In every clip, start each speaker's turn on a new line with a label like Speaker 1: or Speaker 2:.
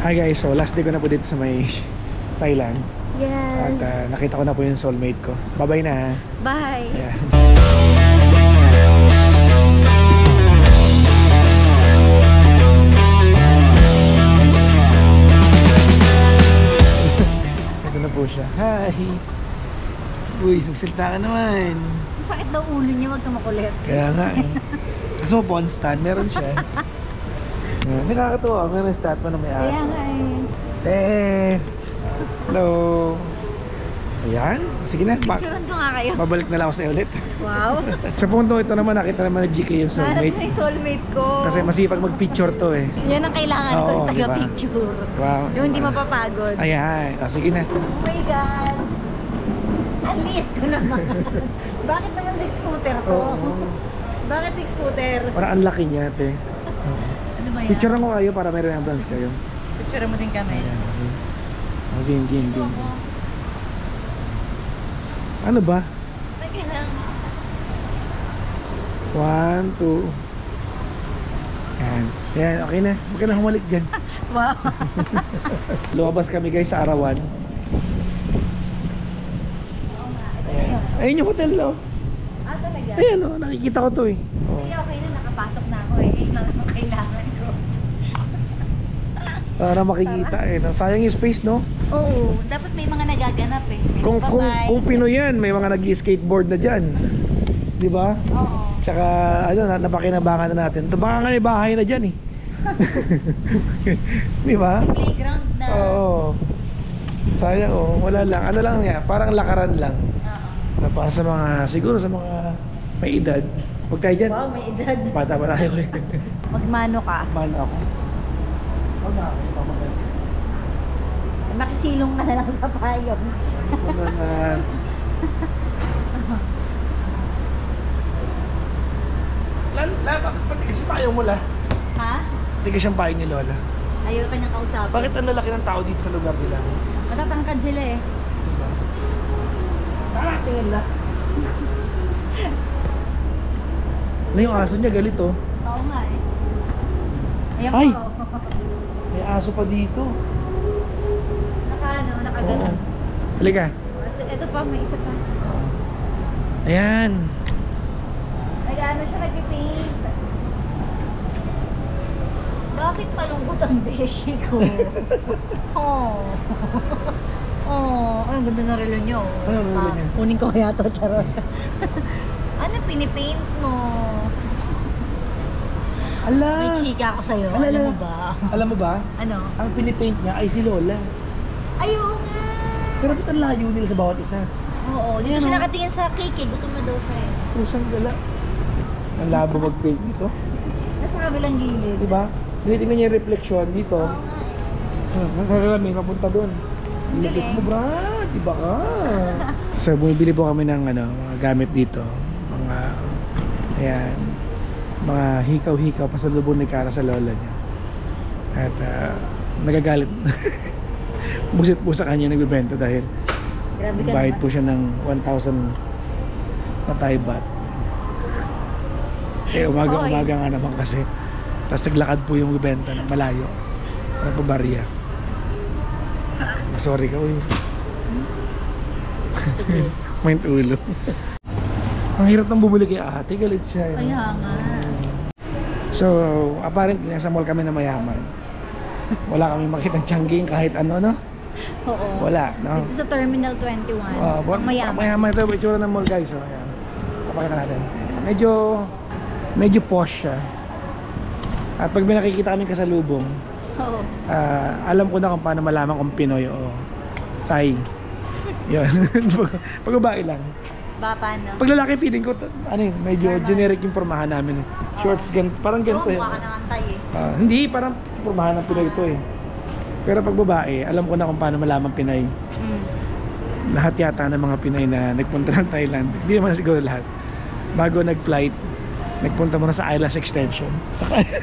Speaker 1: Hi guys, so last day ko na po dito sa may Thailand.
Speaker 2: Yes.
Speaker 1: At nakita ko na po yung soulmate ko. Bye-bye na.
Speaker 2: Bye.
Speaker 1: Yeah. Ito na po siya. Hi! Uy, sumsilta ka naman.
Speaker 2: Masakit daw ulo niya, wag ka makulit.
Speaker 1: Kaya nga eh. Kaso po, on stand, meron siya. Nakakatuwa, meron stand pa na may aso.
Speaker 2: Kaya nga eh.
Speaker 1: Hello! Ayan, sige na.
Speaker 2: Picturean ko nga kayo.
Speaker 1: Babalik na lang ako sa'yo ulit.
Speaker 2: Wow.
Speaker 1: Sa punto ito naman, nakita naman na GK yung
Speaker 2: Hanap
Speaker 1: soulmate.
Speaker 2: na yung soulmate ko.
Speaker 1: Kasi masipag mag-picture to eh.
Speaker 2: Yan ang kailangan ko,
Speaker 1: Oo,
Speaker 2: taga-picture.
Speaker 1: Wow.
Speaker 2: Yung hindi mapapagod.
Speaker 1: Ayan, sige na.
Speaker 2: Oh my God. Ang liit ko naman. Bakit naman 6-footer to? Bakit 6-footer?
Speaker 1: Parang ang laki niya, te.
Speaker 2: Ano ba yan?
Speaker 1: Picturean ko kayo para may remembrance kayo.
Speaker 2: Picture mo din kami.
Speaker 1: Ayan, okay. Game. Ano ba?
Speaker 2: Teka lang.
Speaker 1: 1, 2. Ayan, okay na. Huwag ka na humalik dyan.
Speaker 2: Wow.
Speaker 1: Lumabas kami guys sa Arawan. Ayan. Ayun yung hotel, no?
Speaker 2: Ah, talaga?
Speaker 1: Ayan, no? Nakikita ko to eh.
Speaker 2: Sige, okay na. Nakapasok na ako eh. Yun lang ang kailangan ko.
Speaker 1: Para makikita eh. No? Sayang yung space, no?
Speaker 2: Oo. Dapat may mga nagaganap eh. May
Speaker 1: Kung Pinoy yan, may mga nag-skateboard na dyan. Di ba?
Speaker 2: Oo.
Speaker 1: Tsaka, ano, napakinabangan na natin. Baka nga may bahay na dyan eh. Di ba?
Speaker 2: Playground na.
Speaker 1: Oo. Sayang oh, wala lang. Ano lang niya, parang lakaran lang.
Speaker 2: Oo.
Speaker 1: Na para sa mga, siguro sa mga may edad. Huwag tayo dyan.
Speaker 2: Wow, may edad.
Speaker 1: Bata pa tayo eh.
Speaker 2: Magmano ka.
Speaker 1: Man ako. Huwag na ako, pamagal.
Speaker 2: Makisilong ka na lang sa payong.
Speaker 1: Huwag na. Pati kasi payong mo la.
Speaker 2: Ha?
Speaker 1: Pati kasi siyang payong ni Lola.
Speaker 2: Ayaw ka niyang kausapin.
Speaker 1: Bakit ang lalaki ng tao dito sa lugar nila?
Speaker 2: Matatangkad sila eh.
Speaker 1: Diba? Saan natingin la? Ano yung aso niya? Galit oh.
Speaker 2: Oo nga eh. Ayan
Speaker 1: Ay!
Speaker 2: po.
Speaker 1: May aso pa dito.
Speaker 2: Nakaganon.
Speaker 1: Halika.
Speaker 2: Ito pa, may isa pa.
Speaker 1: Ayan.
Speaker 2: Nag-ano siya, nag-paint. Bakit malungkot ang beshi ko? Ay, ang ganda ng relo niyo.
Speaker 1: Ano ang relo niya?
Speaker 2: Kunin ko kaya ito, charot. Ano pinipaint mo?
Speaker 1: Ala!
Speaker 2: May chika ako sa'yo.
Speaker 1: Ala,
Speaker 2: Alam
Speaker 1: ala.
Speaker 2: mo ba?
Speaker 1: Alam mo ba?
Speaker 2: Ano?
Speaker 1: Ang pinipaint niya ay si Lola.
Speaker 2: Ayaw nga.
Speaker 1: Pero ba't ang layo nila sa bawat isa?
Speaker 2: Oo, dito
Speaker 1: Ayan,
Speaker 2: siya
Speaker 1: oh.
Speaker 2: nakatingin sa cake eh. Gutom na daw siya eh.
Speaker 1: Pusang gala. Ang labo mag-paint dito.
Speaker 2: Nasa kabilang gilid.
Speaker 1: Diba? Tinitingnan niya yung reflection dito.
Speaker 2: Oo nga eh.
Speaker 1: Sa salamin, mapunta doon.
Speaker 2: Ang
Speaker 1: Lipit
Speaker 2: galing.
Speaker 1: mo, brad. Diba ka? So, bumibili po kami ng mga gamit dito. Ayan. Mga hikaw-hikaw pasalubong ni Cara sa lola niya. At nagagalit. Busit po sa kanya nagbibenta dahil
Speaker 2: Grabe ka
Speaker 1: bayad
Speaker 2: naman.
Speaker 1: po siya ng 1,000 na Thai baht. Umaga-umaga nga naman kasi. Tapos naglakad po yung bibenta ng malayo. Para pa barya. Sorry ka, uy. Maint ulo. Ang hirap nang bumili kay ate, galit siya.
Speaker 2: Kaya nga.
Speaker 1: So, apparently, nasa mall kami na mayaman. Wala kami makitang tiyangging kahit ano, no?
Speaker 2: Oo.
Speaker 1: Wala, no?
Speaker 2: Dito sa Terminal 21. Mayaman.
Speaker 1: Mayaman ito, itsura ng mall guys. So, ayan. Papakita natin. Medyo posh siya. At pag may nakikita kami kasalubong,
Speaker 2: Oo.
Speaker 1: alam ko na kung paano malaman kung Pinoy o Thai. Yun. Pag babae lang.
Speaker 2: Ba, paano?
Speaker 1: Pag lalaki feeling ko, medyo generic yung pormahan namin. Shorts, parang ganito
Speaker 2: Oo,
Speaker 1: yun.
Speaker 2: mukha ka ng antay eh.
Speaker 1: Hindi, parang pormahan ng Pinoy ito eh. Pero pag babae, alam ko na kung paano malaman Pinay. Lahat yata ng mga Pinay na nagpunta ng Thailand, hindi naman siguro lahat. Bago nag-flight, nagpunta muna sa eyelash extension.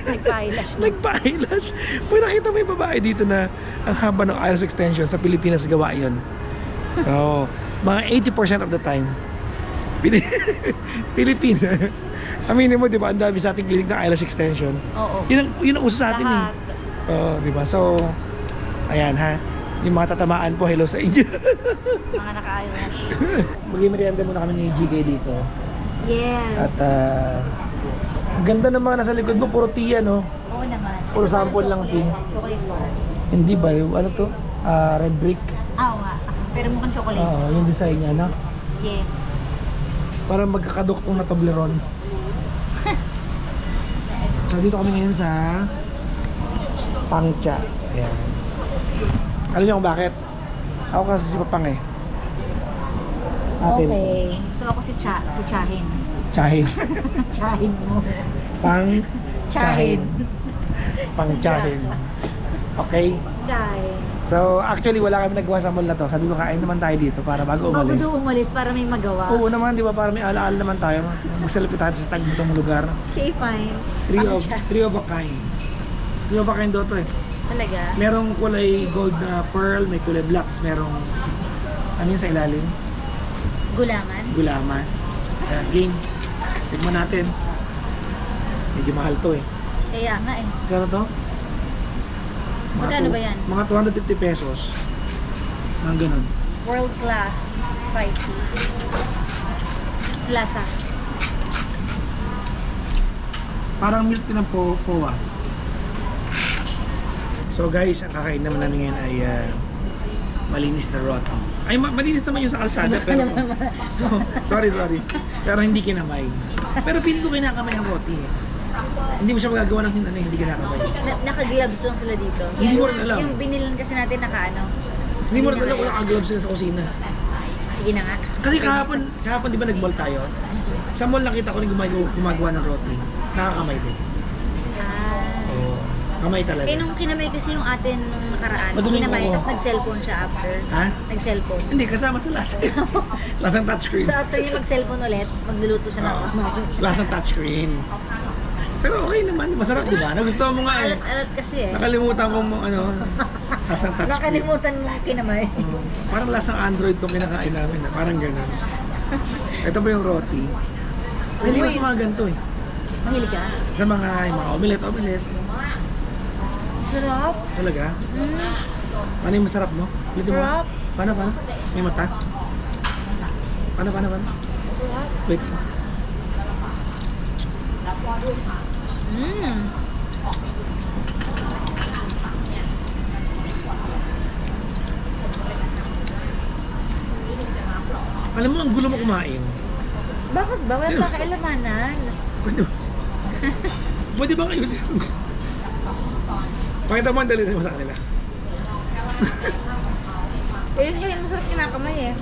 Speaker 2: Nagpa-eyelash.
Speaker 1: Nagpa-eyelash. Pag nakita mo yung babae dito na ang haba ng eyelash extension, sa Pilipinas gawa yun. So, mga 80% of the time, Pilipina. Aminin mo, di ba, ang dami sa ating clinic ng eyelash extension.
Speaker 2: Oo.
Speaker 1: Yun ang uso sa atin eh.
Speaker 2: Lahat.
Speaker 1: Oo, di ba? So, Ayan ha. Yung mga tatamaan po, hello sa inyo.
Speaker 2: Mga naka-eyelash.
Speaker 1: Mag-merienda muna kami ni GK dito.
Speaker 2: Yes.
Speaker 1: At ganda ng mga nasa likod mo, puro tea no?
Speaker 2: Oo naman.
Speaker 1: Puro sample lang tea.
Speaker 2: Chocolate bars.
Speaker 1: Hindi ba? Ano to? Red brick.
Speaker 2: Oo nga. Pero mukhang chocolate.
Speaker 1: Oo, yung design niya, no?
Speaker 2: Yes.
Speaker 1: Parang magkakaduktong na Toblerone. So dito kami ngayon sa Pangcha. Ayan. Alam niyo kung bakit? Ako kasi si Papang eh. Atin.
Speaker 2: Okay. So ako si Chahin.
Speaker 1: Chahin.
Speaker 2: Chahin mo.
Speaker 1: Chahin. Pangchahin. Okay?
Speaker 2: Chahin.
Speaker 1: So actually wala kami nagawa sa mall na to. Sabi ko kain naman tayo dito para bago
Speaker 2: Bago
Speaker 1: umalis.
Speaker 2: doon umalis para may magawa.
Speaker 1: Oo naman, di ba? Para may alaala naman tayo. Magsalapit tayo sa tagbutong lugar.
Speaker 2: Okay, fine.
Speaker 1: Three of a kind. Three of a kind daw to eh.
Speaker 2: Talaga?
Speaker 1: Merong kulay gold na pearl, may kulay blacks, merong ano yun sa ilalim?
Speaker 2: Gulangan?
Speaker 1: Gulaman. Game. Tignan natin. Medyo mahal to eh.
Speaker 2: Kaya nga eh.
Speaker 1: Kano to?
Speaker 2: Magkano ba yan?
Speaker 1: Mga 250 pesos. Mga ganun.
Speaker 2: World class fried tea. Lasa.
Speaker 1: Parang milk din ng fowa. So guys, ang kakain naman namin ngayon ay malinis na roti. Ay, malinis naman yung sa kalsada pero sorry. Pero hindi kinamay. Pero feeling ko kinakamay ang roti eh. Hindi mo siya magagawa ng hindi kinakamay.
Speaker 2: Naka-gloves lang sila dito.
Speaker 1: Hindi mo rin alam.
Speaker 2: Yung binilan kasi natin naka-ano.
Speaker 1: Hindi mo rin alam kung naka-gloves sila sa kusina.
Speaker 2: Sige na nga.
Speaker 1: Kasi kahapon di ba nag-mall tayo? Sa mall nakita ko rin gumagawa ng roti. Nakakamay din. Oo. Kamay talaga.
Speaker 2: Eh nung kinamay kasi yung atin nung nakaraan,
Speaker 1: Maduming
Speaker 2: kinamay,
Speaker 1: kuko.
Speaker 2: tapos nag-cellphone siya after.
Speaker 1: Ha?
Speaker 2: Nag-cellphone.
Speaker 1: Hindi, kasama sa lasa. Lasang touchscreen.
Speaker 2: So after yung mag-cellphone ulit, magluluto siya ng
Speaker 1: Oo.
Speaker 2: kamay.
Speaker 1: Lasang touchscreen. Pero okay naman, masarap di ba? Nagustuhan mo nga eh.
Speaker 2: Alat kasi eh.
Speaker 1: Nakalimutan ko mo lasang touchscreen.
Speaker 2: Nakalimutan mo kinamay.
Speaker 1: Parang lasang Android tong kinakain namin. Parang gano'n. Ito po yung roti. Hindi ko sa mga ganito eh.
Speaker 2: Mahilig ka?
Speaker 1: Sa mga omelette.
Speaker 2: Sarap.
Speaker 1: Talaga? Ano yung masarap mo? Ulitin mo.
Speaker 2: Sarap.
Speaker 1: Paano? May mata? Paano?
Speaker 2: Sarap.
Speaker 1: Wait mo. Alam mo, ang gulo mo kumain.
Speaker 2: Bakit ba? Wala pa kailamanan.
Speaker 1: Pwede ba kayo? Pakita mo ang daliri mo sa kanila.
Speaker 2: Eh yun yung masarap kinakamay eh.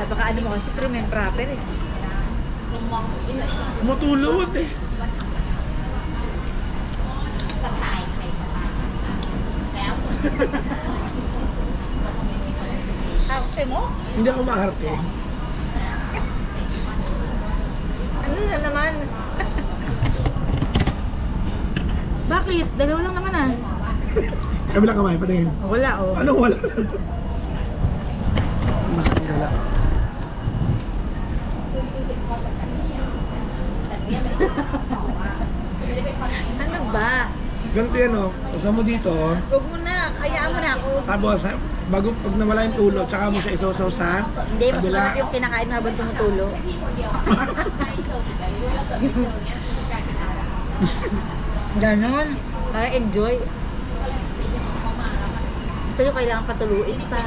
Speaker 2: Baka ano mo kasi premium proper eh.
Speaker 1: Matulot eh.
Speaker 2: Arte mo?
Speaker 1: Hindi ako maarte.
Speaker 2: Ano na naman? Bakit? Dalawa lang naman ah.
Speaker 1: Kabilang kamay, patingin.
Speaker 2: Wala oh.
Speaker 1: Ano wala? Mas wala.
Speaker 2: Ano ba?
Speaker 1: Ganito yan o. Usa mo dito.
Speaker 2: Huwag mo na. Kayaan mo na ako.
Speaker 1: Tapos, bago pag nawala yung tulo, tsaka mo siya isosaw sa
Speaker 2: Hindi, masarap yung kinakain mo habang tumutulo. Ganon. Para enjoy. So yung kailangan patuluin pa,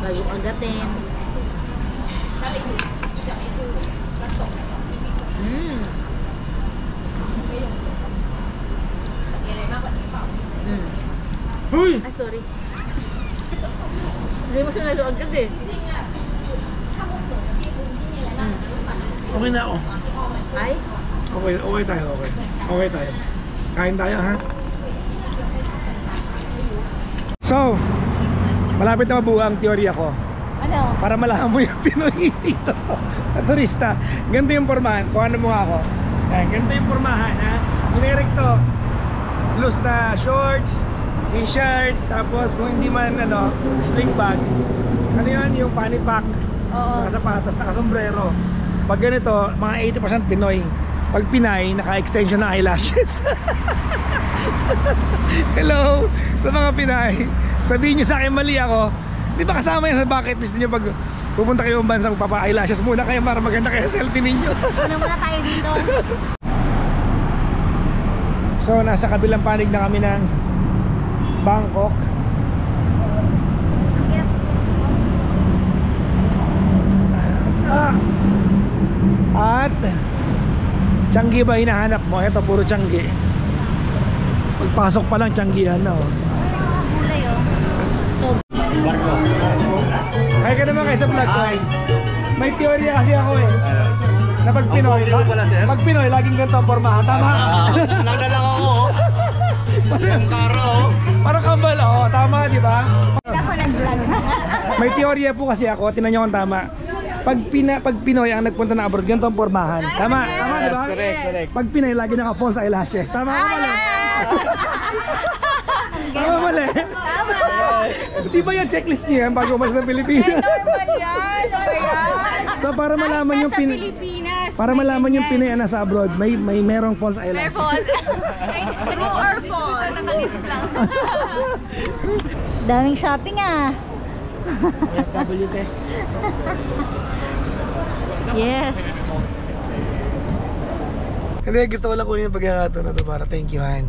Speaker 2: bago agatin.
Speaker 1: Hoy!
Speaker 2: Ay, sorry. Hindi mo sinalo agad eh.
Speaker 1: Okay na ako.
Speaker 2: Ay?
Speaker 1: Okay tayo. Okay tayo. Kain tayo ha. So, malapit na mabuo ang teorya ko.
Speaker 2: Ano?
Speaker 1: Para malaman mo yung Pinoy dito na turista. Ganito yung pormahan. Kung ano mo ako. Yan, ganito yung pormahan ha. Direkto. Loose na shorts, t-shirt, tapos kung hindi man sling bag. Ano yun? Yung fanny pack.
Speaker 2: Oo.
Speaker 1: Nakasapatos, nakasombrero. Pag ganito, mga 80% Pinoy. Pag Pinay, naka-extension ng eyelashes. Hello sa mga Pinay. Sabihin nyo sa akin mali ako. Di ba kasama yan sa bucket list niyo pag pupunta kayo ng bansa, magpapa-eyelashes muna kayo para maganda kayo sa selfie ninyo.
Speaker 2: Ano muna tayo dito?
Speaker 1: So nasa kabilang panig na kami ng Bangkok. At Changi ba hinahanap mo? Ito puro Changi. Pagpasok pa lang Changihan na oh.
Speaker 2: Gulay oh.
Speaker 3: Barko.
Speaker 1: Kaya ka naman kayo sa vlog ko eh. May teorya kasi ako eh. Na pag Pinoy, pag Pinoy laging ganito ang pormahan. Tama?
Speaker 3: Nagdala ako oh. Yung karo oh.
Speaker 1: Parang kambal oh. Tama di ba?
Speaker 2: Ako nag-vlog.
Speaker 1: May teorya po kasi ako. Tinan nyo kung tama. Pag Pinoy ang nagpunta na abroad, ganito ang pormahan. Tama? Tama di ba?
Speaker 3: Correct.
Speaker 1: Pag Pinay lagi naka-false eyelashes. Tama ka mali? Tama mali? Di ba yung checklist niyo yan bago umalis sa Pilipinas?
Speaker 4: Normal yan, ano yan?
Speaker 1: So para malaman yung
Speaker 4: Pilipinas.
Speaker 1: para malaman yung Pinay na sa abroad, may merong false eyelashes.
Speaker 4: True or false?
Speaker 2: Daming shopping ah.
Speaker 1: FWT.
Speaker 2: Yes.
Speaker 1: Hindi, gusto ko lang kunin yung pagkakataon na to para thank you Han.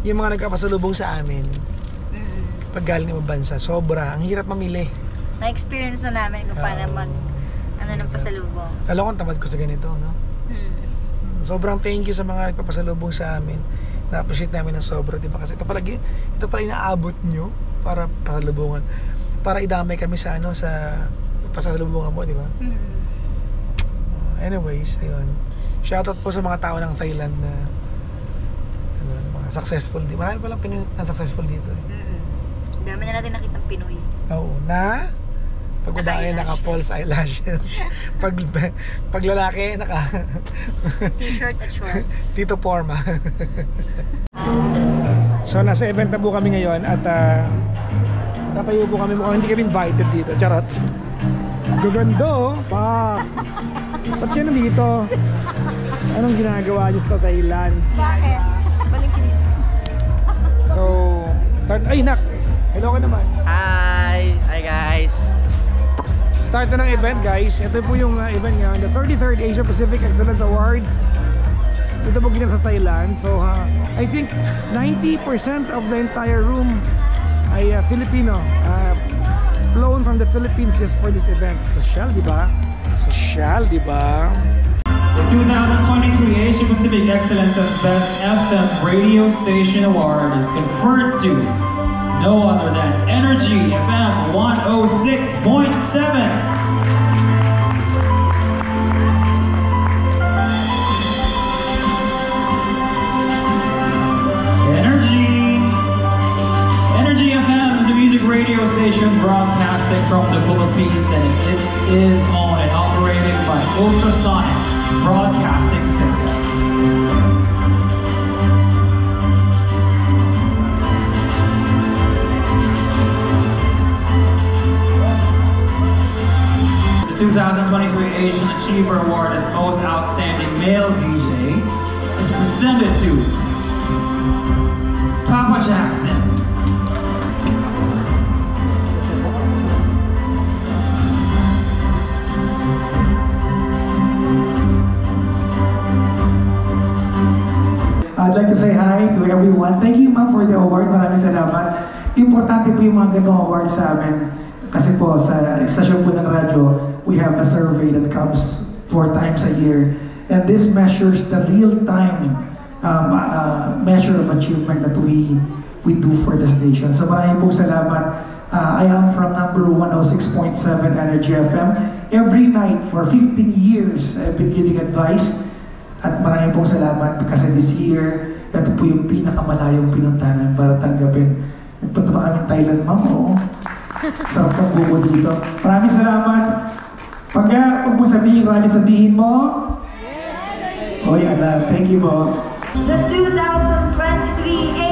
Speaker 1: Yung mga nagkapasalubong sa amin pag galing ng bansa, sobra, ang hirap mamili.
Speaker 2: Na-experience na namin kung paano ng pasalubong.
Speaker 1: Talakon tamad ko sa ganito, no? Sobrang thank you sa mga nagpapasalubong sa amin. Na-appreciate namin ng sobra, di ba? Kasi ito pala inaabot nyo para pasalubungan. Para idamay kami sa sa pasalubungan mo, di ba? Anyways, ayun. Shoutout po sa mga tao ng Thailand na mga successful. Marami palang Pinoy na successful dito eh.
Speaker 2: Dami na natin nakitang Pinoy.
Speaker 1: Oo, na pag babae naka-false eyelashes. pag lalaki naka
Speaker 2: T-shirt at shorts.
Speaker 1: Tito Porma. So nasa event na po kami ngayon at tatayo po kami, mukhang hindi kami invited dito. Charot. Gaganda oh. Ba't yan nandito? Anong ginagawa niyo sa Thailand?
Speaker 4: Bakit? Balikin dito.
Speaker 1: So, start. Ay, nak! Hello ka naman.
Speaker 3: Hi! Hi guys!
Speaker 1: Start na ng event guys. Ito po yung event ngayon, the 33rd Asia Pacific Excellence Awards. Ito po ginagawa sa Thailand. So, I think 90% of the entire room ay Filipino. Flown from the Philippines just for this event. Social, di ba? Social, di ba?
Speaker 5: The 2023 Asia Pacific Excellence as Best FM Radio Station Award is conferred to no other than Energy FM 106.7. Energy FM is a music radio station broadcasting from the Philippines, and it is owned and operated by Ultrasonic Broadcasting System. The 2023 Asian Achiever Award as Most Outstanding Male DJ is presented to Papa Jackson.
Speaker 1: I'd like to say hi to everyone. Thank you ma'am for the award. Maraming salamat. Importante po yung mga ganitong award sa amin. Kasi po sa istasyon po ng radyo, we have a survey that comes 4 times a year. And this measures the real-time measure of achievement that we do for the station. So maraming po salamat. I am from number 106.7 Energy FM. Every night for 15 years, I've been giving advice. At maraming pong salamat kasi this year, ito po yung pinakamalayong pinuntahan para tanggapin. Nagpunta pa kami Thailand, ma'am, oo. Sarap ng buko dito. Maraming salamat. Pag mo sabihin mo? Yes! Oy, alam. Thank you po.
Speaker 6: The 2023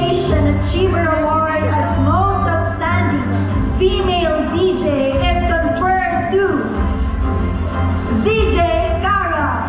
Speaker 6: Asian Achiever Award as Most Outstanding Female DJ is conferred to DJ Cara.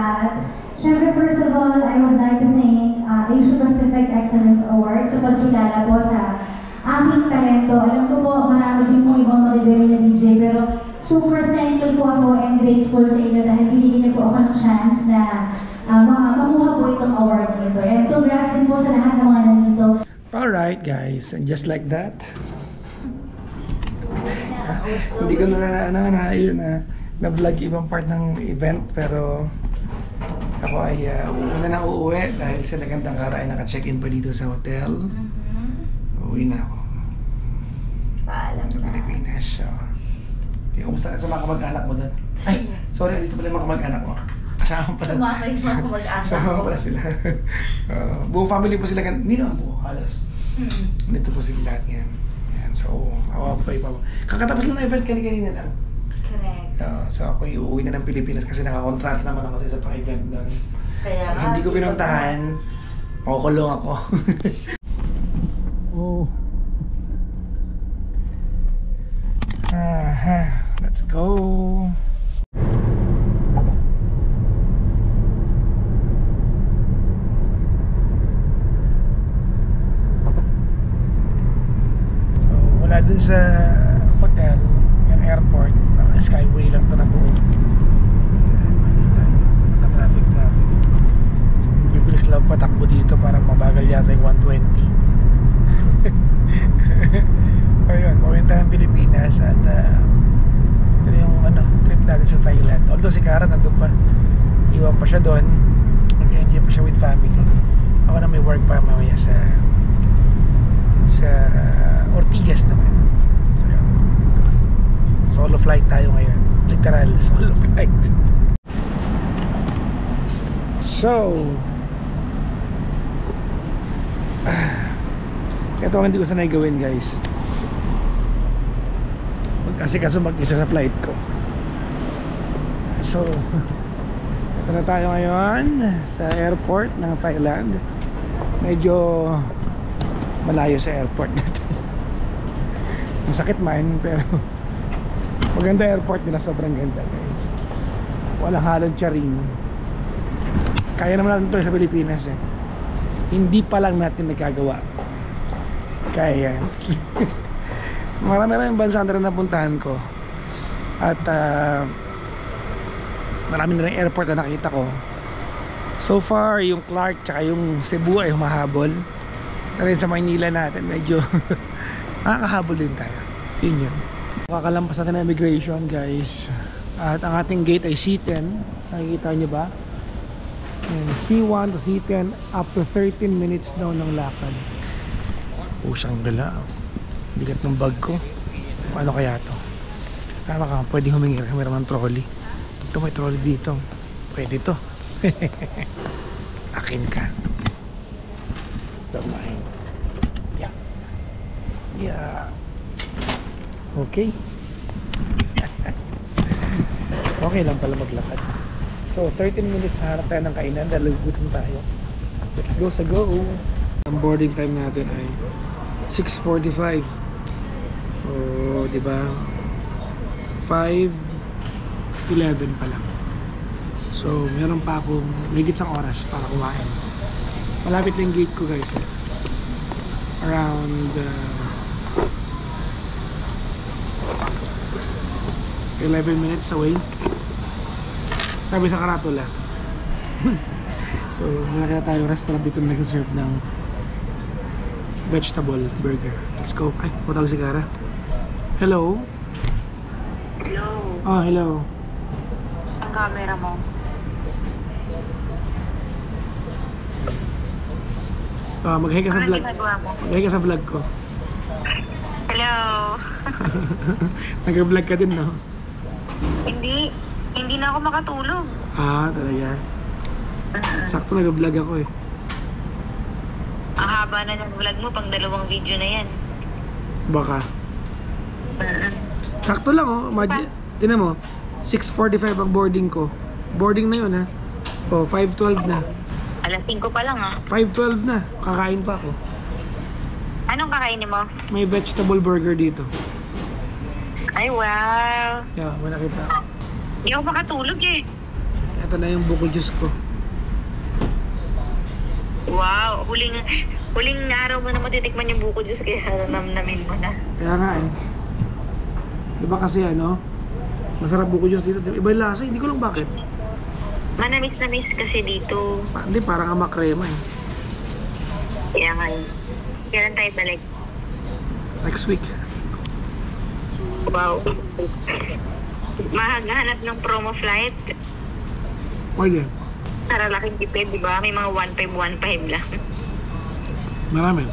Speaker 6: lahat. Siyempre, first of all, I would like to thank Asia Pacific Excellence Award sa pagkilala po sa aking talento. Alam ko po, marami din po ibang magagaling na DJ, pero super thankful po ako and grateful sa inyo dahil binigyan niyo po ako ng chance na makuha po itong award nito. And congrats din po sa lahat ng mga nandito.
Speaker 1: Alright guys, and just like that, hindi ko na-vlog ibang part ng event, pero ako ay una na uuwi dahil sa Legandang Cara ay naka-check-in pa dito sa hotel. Uuwi na ako.
Speaker 2: Paalam
Speaker 1: Sa
Speaker 2: na.
Speaker 1: Pilipinas. So, kumusta sa mga kamag-anak mo doon? Ay, sorry, dito pala yung mga kamag-anak mo. Kasama pala.
Speaker 2: Sumama yung mga mag-anak.
Speaker 1: Kasama pala sila. Buong family po sila. Hindi naman po, halos. Nito po sila lahat yan. Yan, so, ako pa iba. Kakatapos lang na event kanina lang.
Speaker 2: Correct.
Speaker 1: So ako uuwi na ng Pilipinas kasi nakakontract naman ako sa isa pang event doon.
Speaker 2: Kaya
Speaker 1: Pag hindi ko pinuntahan, makukulong ako. Oh. Let's go. So mula dun sa hotel, yung airport, parang skyway lang to na buo. Naka-traffic. So bibilis lang patakbo dito, parang mabagal yata yung 120. Ayun, papunta ng Pilipinas at ito na yung trip natin sa Thailand. Although si Cara nandun pa, iwan pa siya doon, mag-enjoy pa siya with family. Ako na may work pa mamaya sa Ortigas naman. So yun, solo flight tayo ngayon, literal solo flight. So ito ang hindi ko sanay gawin, guys. Kasi mag-isa sa flight ko. So ito na tayo ngayon sa airport ng Thailand. Medyo malayo sa airport natin. Masakit man, pero maganda airport nila, sobrang ganda, guys. Walang halong tiyarin. Kaya naman natin ito sa Pilipinas eh. Hindi pa lang natin nagkagawa. Kaya marami bansa na rin napuntahan ko. At marami na rin airport na nakita ko. So far, yung Clark tsaka yung Cebu ay humahabol. Pero sa Maynila natin, medyo nakakahabol din tayo. Yun yun. Kakalampas natin ang immigration, guys. At ang ating gate ay C10. Nakikita nyo ba? And C1 to C10, up to 13 minutes daw ng lakad. Pusang gala. Bigat ng bag ko. Paano kaya to? Tama ka, pwede humingi kami ng trolley. Ito, may trolley dito. Pwede to. Akin ka. Don't mind. Yeah. Okay. Okay lang pala maglakad. So 13 minutes sa harap tayo ng kainan dahil gutom tayo. Let's go sa go. Ang boarding time natin ay 6:45. Oh, di ba? 5:11 pa lang. So meron pa akong higit isang oras para kumain. Malapit na yung gate ko, guys. Around 11 minutes away. Sabi sa karatula. So malaki na tayong restaurant dito na nag-serve ng vegetable burger. Let's go. Ay, matawag si Cara. Hello?
Speaker 7: Hello.
Speaker 1: Oh, hello.
Speaker 7: Ang camera mo.
Speaker 1: Mag-hi ka sa
Speaker 7: Ano
Speaker 1: vlog.
Speaker 7: ginagawa mo?
Speaker 1: Mag-hi ka sa vlog ko.
Speaker 7: Hello.
Speaker 1: Nag-vlog ka din, no?
Speaker 7: Hindi na ako makatulog.
Speaker 1: Ah, talaga. Sakto nag-vlog ako eh.
Speaker 7: Ang haba na ng vlog mo, pang 2 video na yan.
Speaker 1: Baka. Sakto lang oh. Tinan mo, 6:45 ang boarding ko. Boarding na yun ha. Oh, 5:12 na.
Speaker 7: Alas 5 pa lang ah.
Speaker 1: 5:12 na. Kakain pa ako.
Speaker 7: Anong kakainin mo?
Speaker 1: May vegetable burger dito.
Speaker 7: Ay, wow.
Speaker 1: Yeah, may nakita.
Speaker 7: Hindi ako makatulog eh.
Speaker 1: Ito na yung buko juice ko.
Speaker 7: Wow, huling araw mo na matitikman yung buko juice kaya namnamin mo na.
Speaker 1: Kaya nga eh. Diba kasi ano, masarap buko juice dito. Iba yung lasa, hindi ko lang bakit.
Speaker 7: Manamis na miss kasi dito.
Speaker 1: Hindi, parang nga makrema eh.
Speaker 7: Kaya nga yun. Kailan tayo balik?
Speaker 1: Next week.
Speaker 7: Wow. Mahaghanap ng promo flight.
Speaker 1: Pwede.
Speaker 7: Para laking tipid, di ba? May mga 1.5 lang.
Speaker 1: Marami.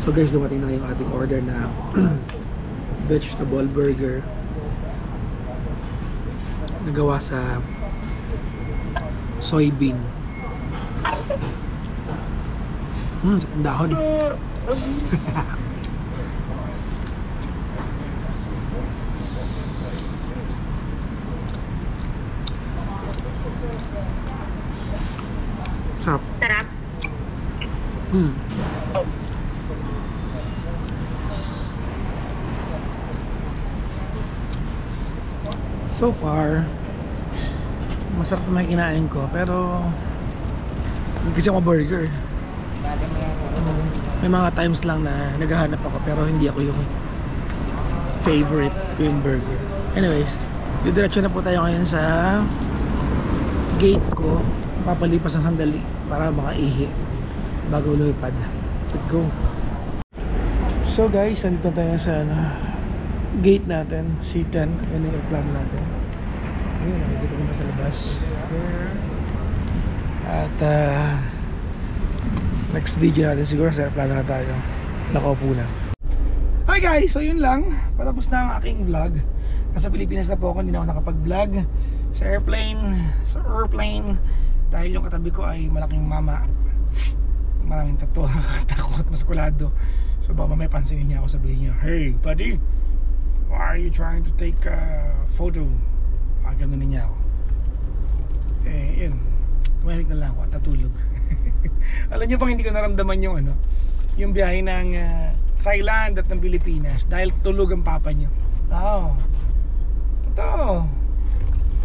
Speaker 1: So guys, dumating na yung ating order na vegetable burger. Nagawa sa soybean. Dahon. Sarap.
Speaker 7: Sarap.
Speaker 1: So far, masarap na may kinain ko, pero hindi kasi ako burger. May mga times lang na naghahanap ako, pero hindi ako yung favorite ko yung burger. Anyways, didiretso na po tayo ngayon sa gate ko. Papalipas ng sandali para makaihi bago lumipad. Let's go. So guys, nandito tayo sa gate natin, C10. Ayan yung aeroplano natin. Ayun, nakikita ko ba sa labas? There. At next video natin siguro sa aeroplano na tayo. Nakaupo na. Hi guys! So yun lang. Patapos na ang aking vlog. Nasa Pilipinas na po ako. Hindi na ako nakapag-vlog sa airplane. Dahil yung katabi ko ay malaking mama. Maraming tattoo. Takot, maskulado. So baka mamaya pansinin niya ako, sabihin niya, "Hey buddy, why are you trying to take a photo?" Ganunin niya ako. Eh yun, tumahimik na lang ako at natulog. Alam niyo bang hindi ko naramdaman yung yung biyahe ng Thailand at ng Pilipinas dahil tulog ang papa niyo. Oo. Totoo.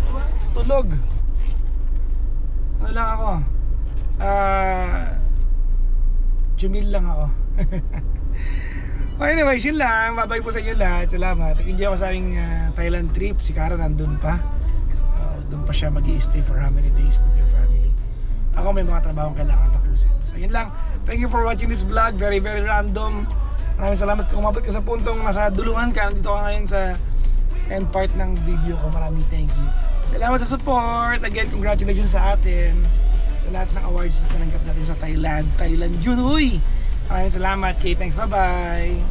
Speaker 1: Diba? Tulog. Ano lang ako? Jumil lang ako. Okay, anyways, yun lang. Babay po sa inyo lahat. Salamat. Nag-enjoy ako sa aming Thailand trip. Si Cara nandun pa. Doon pa siya mag-i-stay for how many days with your family. Ako may mga trabahong kailangan tapusin. So yun lang. Thank you for watching this vlog. Very, very random. Maraming salamat kung umabot ka sa puntong nasa dulungan ka. Nandito ka ngayon sa end part ng video ko. Maraming thank you. Salamat sa support. Again, congratulations sa atin sa lahat ng awards na tinanggap natin sa Thailand yun, uy! Maraming salamat, Kay. Thanks, bye-bye!